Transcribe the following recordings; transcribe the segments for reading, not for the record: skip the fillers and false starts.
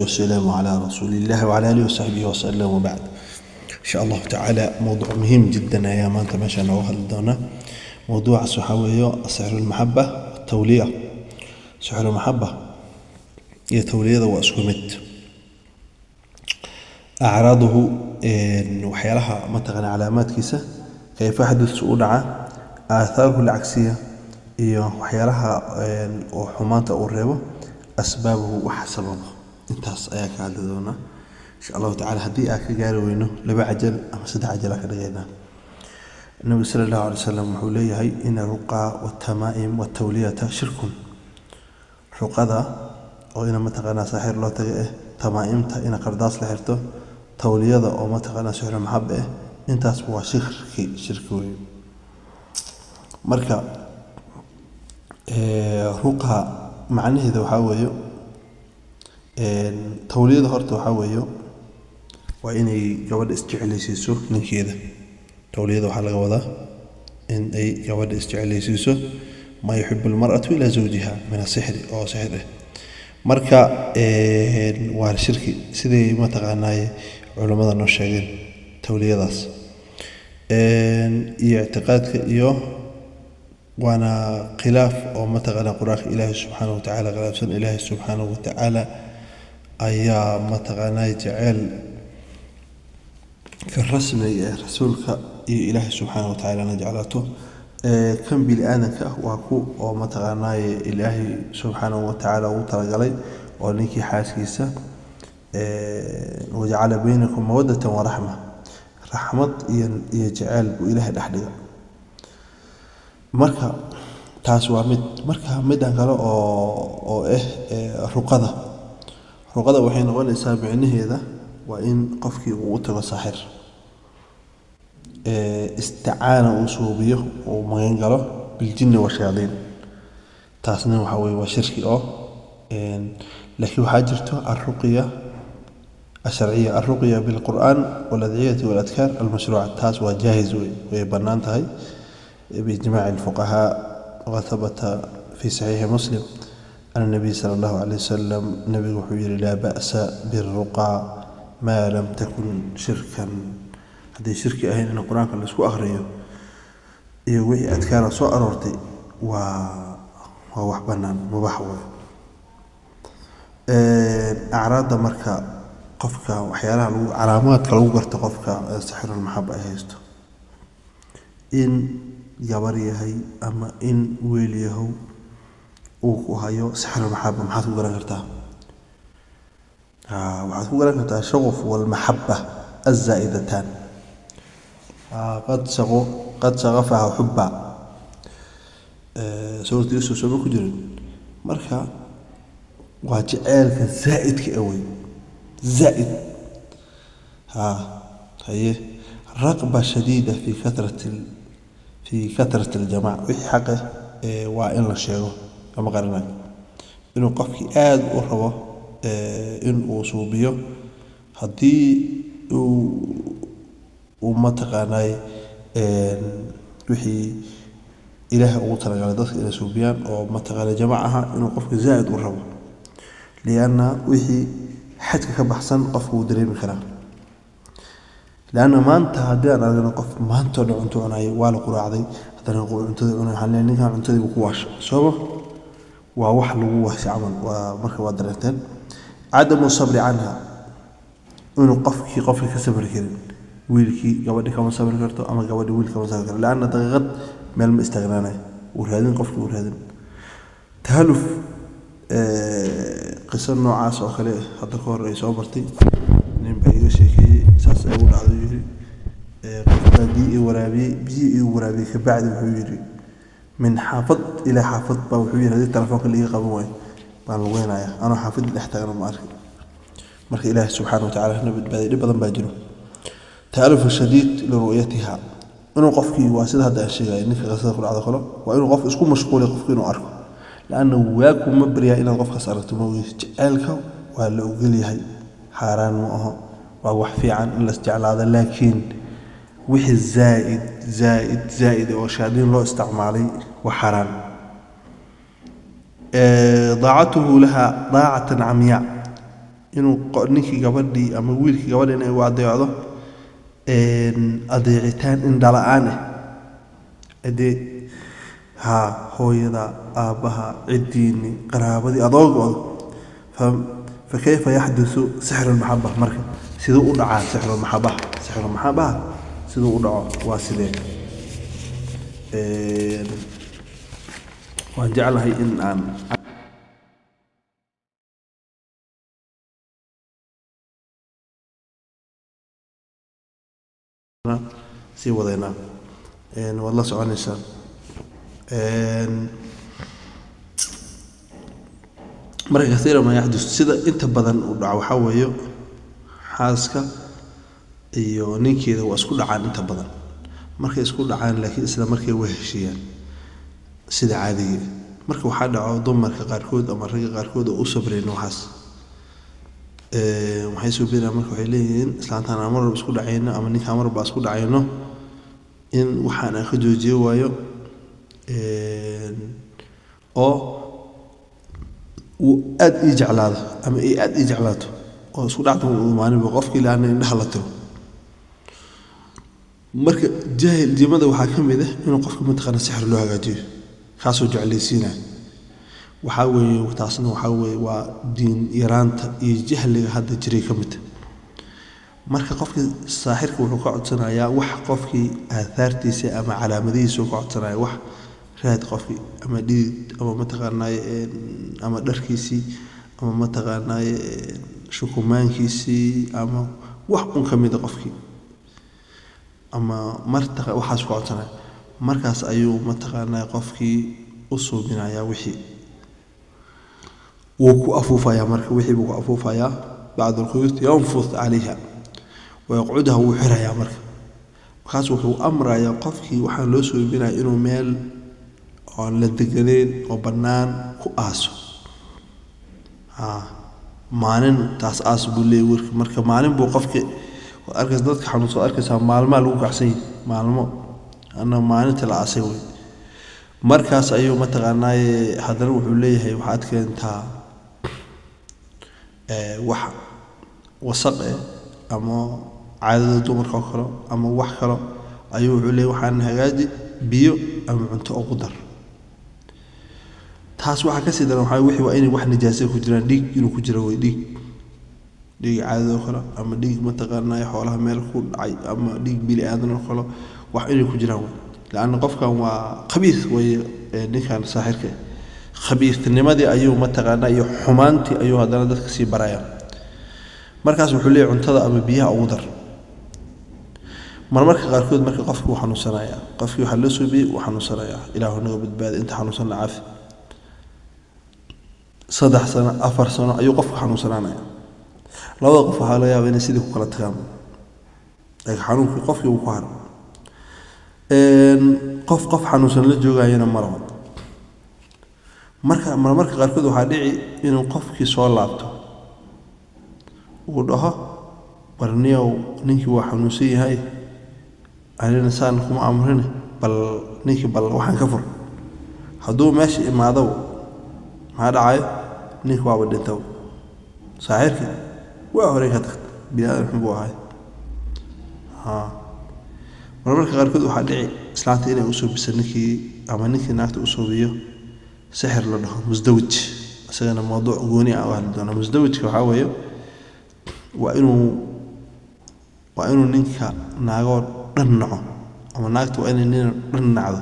والسلام على رسول الله وعلى آله وصحبه وسلم وبعد. إن شاء الله تعالى موضوع مهم جدا يا ما أنت ماشي نوها لدونا موضوع الصحوية سحر المحبة والتولية. سحر المحبة هي تولية وأسكمت أعراضه وحيالها مثلا علامات كيسة كيف يحدث سؤال آثاره العكسية وحيالها وحمانته أوريبه أسبابه وحسبه intaas ayaa ka hadli doona insha Allah ta'ala hadii aad ka gaari weyno laba ajal ama saddex ajal ka dhigayna nabi sallallahu alayhi wasallam wuxuu leeyahay in ruqa wa tamaim wa tawliyata shirkun ruqada oo ina mataqana sahir loo tagay tamaimta ina qardaas la xirto tawliyada oo mataqana sahir mahabba intaas waa shirki weey marka ruqa macnaheedu waxa weeyo tawliyada horta waxa weeyo waa inay gabadha isjeclaysiiso ninkeeda tawliyada waxa laga wadaa in ay gabadha isjeclaysiiso ma yuhibbu almar'atu ila zawjiha min as-sihr oo sihr marka waa shirki sidii ma taqaanay culimada noo sheegeen tawliyadaas iyo i'tiqaadka iyo وانا خلاف او متقنا قراء الله سبحانه وتعالى غلبسن الله سبحانه وتعالى ايا متقنا جعل كالرسم رسولك إله سبحانه وتعالى نجعلته كم بالآنك واكو او متقنا إله سبحانه وتعالى وترجلي ونيكي حاسيسة وجعل بينكم مودة ورحمة رحمة يجعل إله الأحدث marka taas waa midan kale oo ruqada waxay noqonaysaa macnaheeda waa in qofkii uu tago saaxir isticaana uu suubiyo oo magan galo bil jinni wa shayaadiin taasna waxa weey waa shirki oo laakiin waxa jirto arruqiya الشرعية الرقية بالقرآن والأدعية والأذكار المشروعة تاس وجاهز ويبنان تهي بإجماع الفقهاء وثبت في صحيح مسلم أن النبي صلى الله عليه وسلم نبي وحير لا بأس بالرقى ما لم تكن شركا هذه شركة أهين أن القرآن كان لسكو أخريه يوحي أذكار سوء أرورتي ووحبنا مباحوة أعراض مركا قفك وحيالها علامات كالو قرت قفك سحر المحبة هيستو إن gabar yahay ama in weel yahay uu ku hayo sixir maxabba maxaad ku garan kartaa waxaad ku garan kartaa shaqaf wal mahabba az-zaidatan qad shaqafaha hubba suurtii soo ku jirin marka waa jaceelka zaidka away zaid haye raqba shadida في كثرة الجماعة وحي حقه وإن الشيء كما قالنا إنه قفك آد أرهبه إنه صوبيه هدي وما تقاناي وحي إله أغطر على ذلك إلى صوبيان وما تقانى جماعها إنه قفك زائد أرهبه لأن وحي حدك كبحسن قفه دريم الكلام لأنه ما أنت هديان أنا نقف ما أنت نعنتو أنا ولا قراعدي هذا نقول أنت أنا حليني كان أنت بقواش سوا ووحل ووحش عمل ومركب ودرتين عدم الصبر عنها إنه قف كسبر كده ويلكي قبل كم صبر كرتو أما قبل ويل كم صبر كرتو لأن تغط مال استغنانا وهذين قف وهذين تهلف قصة نوعاس وخليه هذا كور رئيس أوبرتي نبي شيء ساس أول هذا يجري قفنا بيئي ورابي كبعد وحيري من حافظ إلى حافظ وحيري هذه التلفون اللي يقبوه وين أنا حافظ الاحتقان مارك إله سبحانه وتعالى نبي بدن باجره تألف الشديد لرؤيتها إنه قفكي واسد هذا الشيء إنك غسل كل هذا خلا وإنه قف اسكو مشغول قفكي إنه أركو لأنه واكم مبريا إلى قف خسارته موجود جعلك ولا أقولي هاي حاران معه ووحفي عن الاستعلاء هذا لكن وحي زائد وشادين له استعمالي وحرام ضاعته لها ضاعة عمياء inuu ninkii gabadhii ama wiilkii gabadha inay u adeecdo adeecitaan indhala-aan ah adee hooyada aabbaha ciddiini qaraabadii adoogooda فكيف يحدث سحر المحبة مركب سيدو أدعى سحر المحبة سيدو أدعى واسدين وجعلها إن عن سي وضينا والله سبحانه إنسان marka كثيرا ما يحدث sida inta badan u dhaco waxa weeyo xaaska iyo ninkeeda waa isku dhacaan inta badan markay isku dhacaan laakiin isla markay way heshiiyaan sida caadiga marka waxa dhaco dumarka qaarkood ama ragga qaarkood oo u sabreen waxaas waxay soo biiraan marka waxay leeyihiin islaantaan amar isku dhacayna ama ninka amar ba isku dhacayno in waxaan ka joojiyo waayo oo aad ii jeclaado ama aad ii jeclaato oo isku dhacdo maalinba qofkii ilaana indhaha la tiro marka jaahilnimada waxaa ka mid ah inuu qofka mataqaana sixir loo hagaajiyo kaasoo jeclaysiinaya waxaa weeye taasna waxaa weeye waa diin yaraanta iyo jahliga hadda jiray ka mid marka qofkii saaxirka wuxuu ka codsanayaa wax qofkii aahaartiisa ama calaamadihiisa ka codsanaya wax raad qofkii ama dhidid ama mataqaanaa ama dharkiisii ama mataqaanaa shukumaankiisii ama wax un ka mid qofkii ama martaqa waxaas ku codsanaya markaas ayuu mataqaanaa qofkii u suubinayaa wixii wuu ku afuufayaa marka wixii buu ku afuufayaa bacd alkhuyuut yanfuth calayha ويقعدها وحرها مركب خاص وحو أمر يا قفكي وحن لو سويبنا إنه ميل عن للدقلين وبنان كؤاسو معنن تاس آس بولي ورك مركب معنن بو قفكي وأركز ضدك حنوصو أركز معلومة لوك عسي معلومة أنا معنن تلا عسيوي مركز أيو متغناي حضر وحو ليه وحاتك انتا وح وسق أما عادة dumarka kale ama wax kale ayuu wuxuu leeyahay waxaan hagaaji biyo ama cunto oo qudar taas waxa ka sii daran waxa wixii waa in wax nijaasay ku jiraan dhiig inuu ku jiro way dhiig caado kale ama dhiig mataqaanay xoolaha meel ku dhacay ama dhiig bili aadan kale wax inay ku jiraan laana qofkan waa khabiis way ninkan saaxirka khabiisnimadii ayuu mataqaanay iyo xumaantii ayuu hadana dadka sii baraya markaas wuxuu leeyahay cuntada ama biyaha ugu dar marmarka qaarkood marka qofku uu xanuunsanaya qofkii waxa la suubiyay uu xanuunsanaya ilaahu naga badbaadi inta xanuunsan caafi 3 sano 4 sano ayuu qofku xanuunsanaya labada qof waxa laga yaabaa inay sidii ku kala tagaan ay xanuunku qofkii uu ku haro qof xanuunsan la joogayna marwad marmarka qaarkood waxa dhici inuu qofkii soo laabto ودها برنيو نيكي وحنوسي هاي أنا إنسان كم أمرنا بل نيكي بل وحن كفر هدو ماشي مع ذو هذا عاي نيكي وعبد التو صحيح كده وأوريك هتخت بلا نحبوا هاي مرة غير كده واحد دعي سلعتي إلى أسوب بسنكي أما نيكي ناكت أسوبيه سحر لده مزدوج أصلا موضوع جوني أو هذا أنا مزدوج كحاويه وإنه نينكا ناغو دنعو أما ناغتو إنه نين دنعو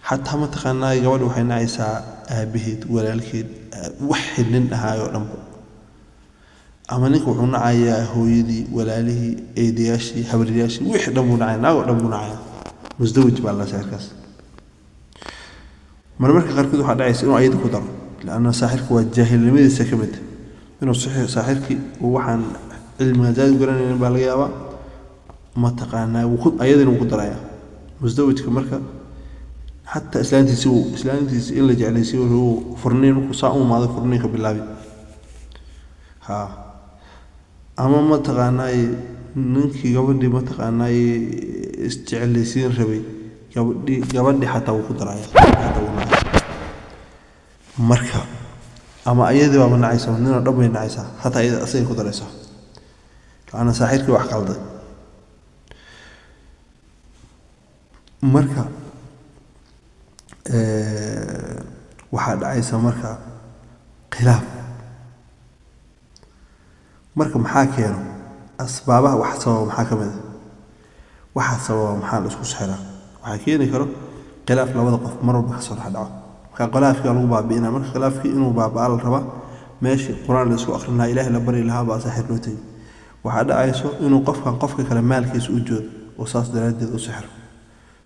حتى ما تقناي قبل وحينا عيسى بهيد ولا الكيد وحد ننها يعلم أما نينكو وحنا عيا هويدي ولا له إيدياشي حبرياشي وحد نمونا عيا ناغو نمونا عيا مزدوج بالله سيركس مرمرك غير كده حد عيسى إنه عيد كدر لأنه ساحرك والجاهل لماذا سكمت إنه صحيح ساحركي ووحن علم جاد قرن بالغيابة ما تقانا وخد أيضا وخد رايا مزدوج كمركا حتى إسلامتي إلا جعل يسوي هو فرنين وصاؤم هذا فرنين بالله أما ما تقانا ننكي قبل دي ما تقانا استعل يسير ربي قبل دي حتى وخد رايا مركا ama ayadii baa nacaysa nina dhamay nacaysa hataa ayada asay ku daraysa ana saaxiibkii wax qalday marka waxa dhacaysa marka khilaaf marka maxaa keeno asbaabaha wax sababa maxaa ka mid waxa sababa maxaa la isku saxraa waxa keeni karo khilaaf labada qof mar walba ka soo dhaco marka khilaafka lagu baabi'ina marka khilaafki inuu baabaa la raba meeshii quraan la isku akhrinaa ilaahay la bari lahaa baa saaxiib loo tagay waxa dhacayso inuu qofka kale maalkiisa u joodo oo saas daraadeed u saxro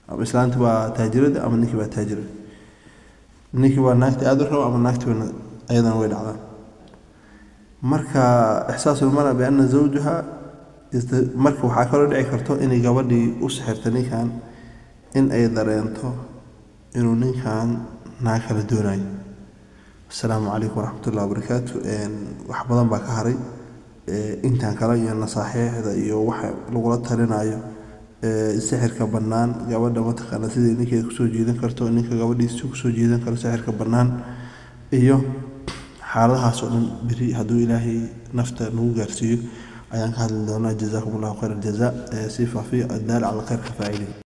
ama islaantu waa taajirada ama ninkii waa taajirada ninkii waa naagta aad u rabo ama naagta ayadana way dhacdaan marka ihsaasul mara bi anna zawjaha marka waxa kale dhici karto inay gabadhii u saxirta ninkan in ay dareento inuu ninkan naag kala doonayo assalaamu calaykum waraxmatullaahi wabarakaatu wax badan baa ka haray intaan kale iyo nasaaxiixda iyo waxa lagula talinayo sixirka bannaan gabadha mataqaana sidii ninkeeda kusoo jeedan karto ninka gabadhiisa kusoo jeedan karo sixirka bannaan iyo xaaladahaas oo dhan biri hadduu ilaahay nafta nagu gaarsiiyo ayaan ka hadli doonaa jazaakumullahu khayra aljazaa si faafiya addaal cala khayrka faa'ilin